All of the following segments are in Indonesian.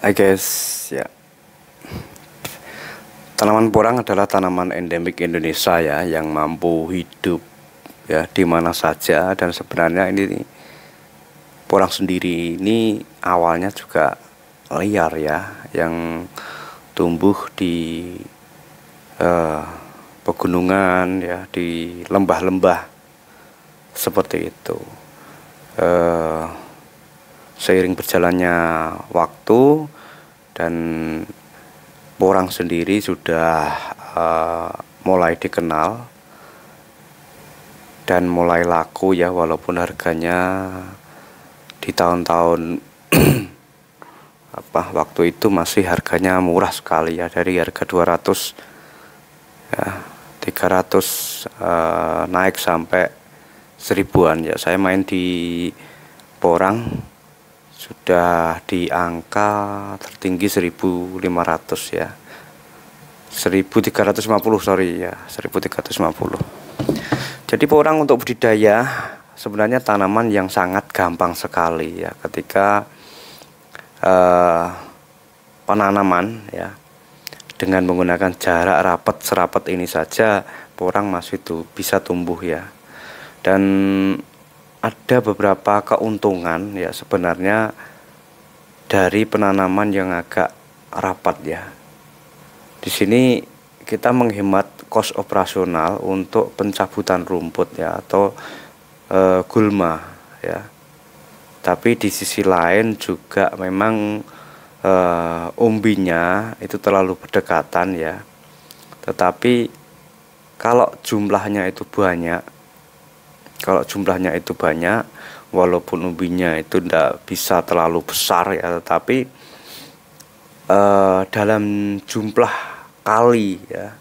Hai guys, ya. Tanaman porang adalah tanaman endemik Indonesia ya, yang mampu hidup ya di mana saja. Dan sebenarnya ini porang sendiri ini awalnya juga liar ya, yang tumbuh di pegunungan ya, di lembah-lembah seperti itu. Seiring berjalannya waktu dan porang sendiri sudah mulai dikenal dan mulai laku ya, walaupun harganya di tahun-tahun waktu itu masih harganya murah sekali ya, dari harga 200 ya, 300 naik sampai 1000-an ya. Saya main di porang sudah di angka tertinggi 1500 ya, 1350 sorry ya, 1350. Jadi porang untuk budidaya sebenarnya tanaman yang sangat gampang sekali ya, ketika penanaman ya, dengan menggunakan jarak rapat serapat ini saja porang masih bisa tumbuh ya. Dan ada beberapa keuntungan ya sebenarnya dari penanaman yang agak rapat ya. Di sini kita menghemat kos operasional untuk pencabutan rumput ya, atau gulma ya. Tapi di sisi lain juga memang umbinya itu terlalu berdekatan ya. Tetapi kalau jumlahnya itu banyak, walaupun umbinya itu tidak bisa terlalu besar ya, tetapi dalam jumlah kali ya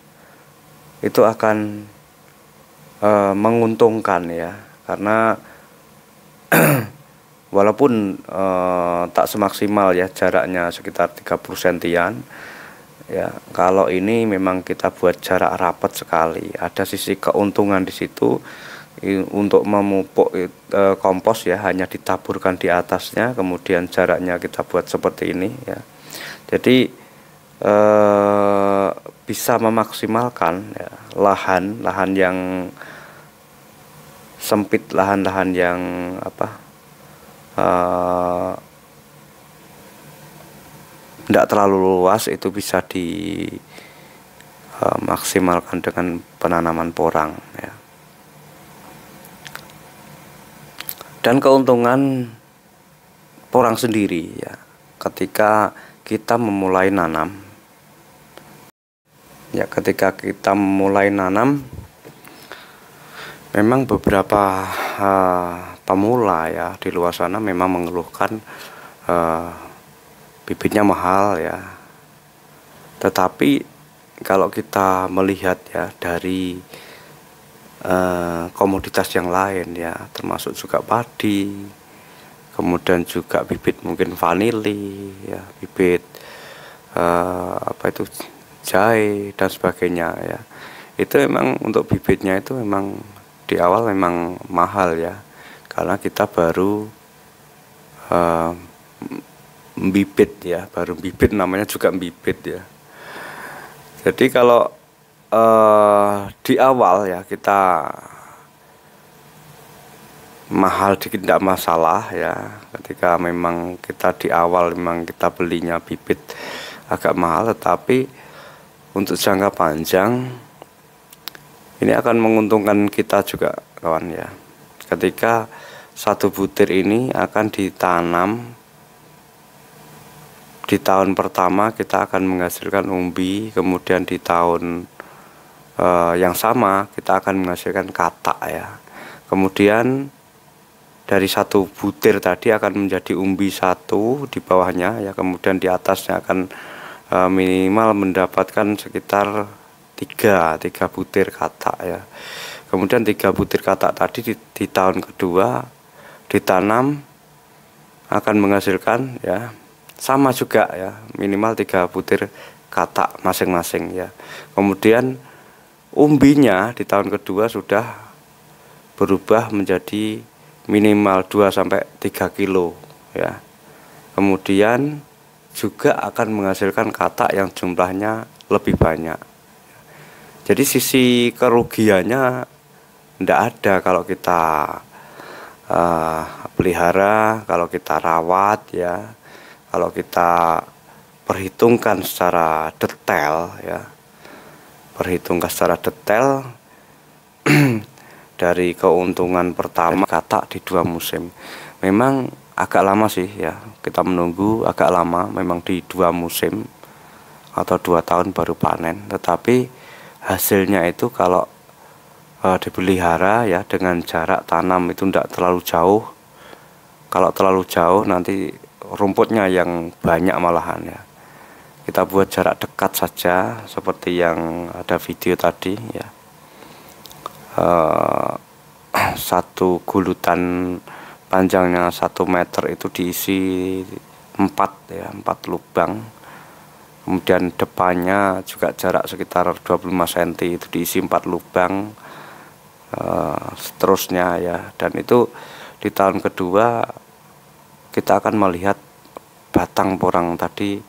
itu akan menguntungkan ya, karena walaupun tak semaksimal ya, jaraknya sekitar 30 sentian ya, kalau ini memang kita buat jarak rapat sekali, ada sisi keuntungan di situ. Untuk memupuk kompos ya, hanya ditaburkan di atasnya, kemudian jaraknya kita buat seperti ini ya. Jadi bisa memaksimalkan ya, lahan yang sempit, lahan yang tidak terlalu luas, itu bisa dimaksimalkan dengan penanaman porang ya. Dan keuntungan porang sendiri ya, ketika kita memulai nanam ya, memang beberapa pemula ya di luar sana memang mengeluhkan bibitnya mahal ya. Tetapi kalau kita melihat ya dari komoditas yang lain ya, termasuk juga padi, kemudian juga bibit mungkin vanili ya, bibit jahe dan sebagainya ya, itu memang untuk bibitnya itu memang di awal memang mahal ya, karena kita baru bibit ya, namanya juga bibit ya. Jadi kalau di awal ya kita mahal dikit tidak masalah ya, ketika memang kita di awal memang kita belinya bibit agak mahal, tetapi untuk jangka panjang ini akan menguntungkan kita juga kawan ya, ketika satu butir ini akan ditanam di tahun pertama, kita akan menghasilkan umbi, kemudian di tahun yang sama kita akan menghasilkan katak ya, kemudian dari satu butir tadi akan menjadi umbi satu di bawahnya ya, kemudian di atasnya akan minimal mendapatkan sekitar tiga butir katak ya. Kemudian 3 butir katak tadi di tahun kedua ditanam akan menghasilkan ya sama juga ya, minimal 3 butir katak masing-masing ya. Kemudian umbinya di tahun kedua sudah berubah menjadi minimal 2 sampai 3 kilo ya. Kemudian juga akan menghasilkan katak yang jumlahnya lebih banyak. Jadi sisi kerugiannya tidak ada kalau kita pelihara, kalau kita rawat ya, kalau kita perhitungkan secara detail ya, dari keuntungan pertama katak di 2 musim. Memang agak lama sih ya, kita menunggu agak lama, memang di 2 musim atau 2 tahun baru panen. Tetapi hasilnya itu kalau dipelihara ya dengan jarak tanam itu tidak terlalu jauh. Kalau terlalu jauh nanti rumputnya yang banyak malahan ya. Kita buat jarak dekat saja seperti yang ada video tadi ya. Satu gulutan panjangnya 1 meter itu diisi 4 lubang. Kemudian depannya juga jarak sekitar 25 cm itu diisi 4 lubang. Seterusnya ya, dan itu di tahun kedua kita akan melihat batang porang tadi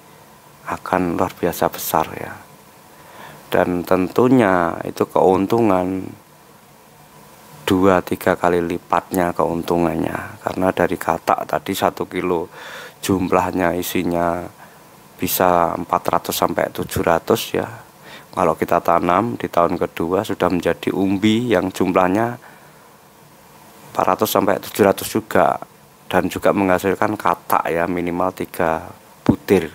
akan luar biasa besar ya, dan tentunya itu keuntungan 2-3 kali lipatnya keuntungannya, karena dari katak tadi 1 kilo jumlahnya isinya bisa 400 sampai 700 ya. Kalau kita tanam di tahun kedua sudah menjadi umbi yang jumlahnya 400 sampai 700 juga, dan juga menghasilkan katak ya minimal 3 butir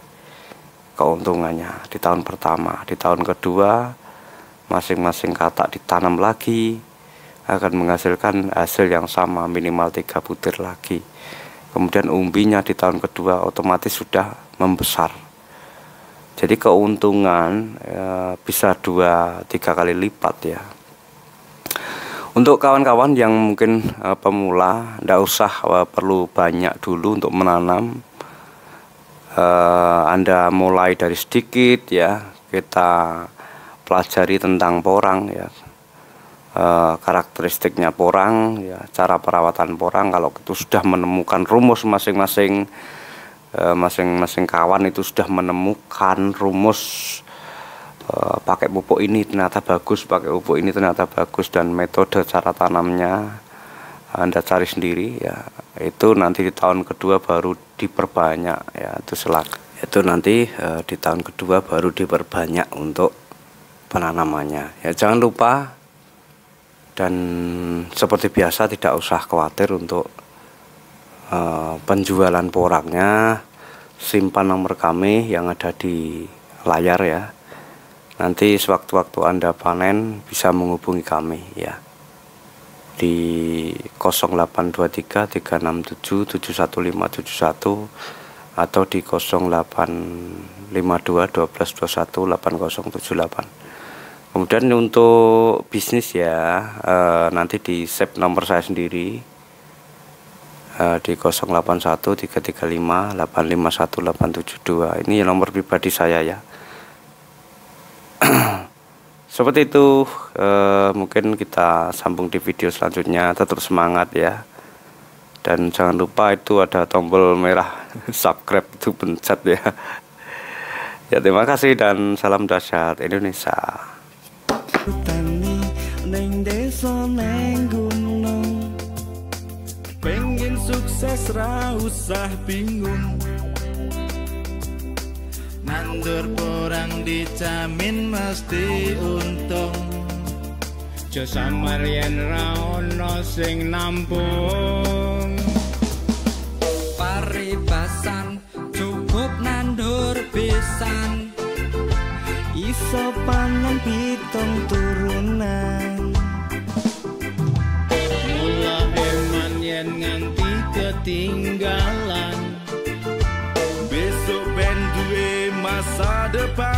keuntungannya di tahun pertama. Di tahun kedua masing-masing katak ditanam lagi akan menghasilkan hasil yang sama minimal 3 butir lagi. Kemudian umbinya di tahun kedua otomatis sudah membesar. Jadi keuntungan bisa 2-3 kali lipat ya. Untuk kawan-kawan yang mungkin pemula, tidak usah perlu banyak dulu untuk menanam. Anda mulai dari sedikit ya, kita pelajari tentang porang ya, karakteristiknya porang ya, cara perawatan porang. Kalau itu sudah menemukan rumus masing-masing kawan itu sudah menemukan rumus, pakai pupuk ini ternyata bagus, pakai pupuk ini ternyata bagus, dan metode cara tanamnya Anda cari sendiri ya. Itu nanti di tahun kedua baru diperbanyak ya, itu nanti di tahun kedua baru diperbanyak untuk penanamannya ya. Jangan lupa, dan seperti biasa tidak usah khawatir untuk penjualan porangnya. Simpan nomor kami yang ada di layar ya. Nanti sewaktu-waktu Anda panen bisa menghubungi kami ya, di 0823 367 71571 atau di 0852 1221 8078. Kemudian untuk bisnis ya, nanti di save nomor saya sendiri di 081 335 851 872. Ini nomor pribadi saya ya. Seperti itu, mungkin kita sambung di video selanjutnya. Tetap semangat ya, dan jangan lupa itu ada tombol merah subscribe, itu pencet ya. Ya, terima kasih dan salam dahsyat Indonesia. Pengen sukses ra usah bingung, nandur porang dijamin mesti untung. Jasa marian ra ono sing nampung. Paribasan cukup nandur pisan, iso panen 7 turunan. Mula eman yen nganti ketinggalan, besok ben duwe masa depan.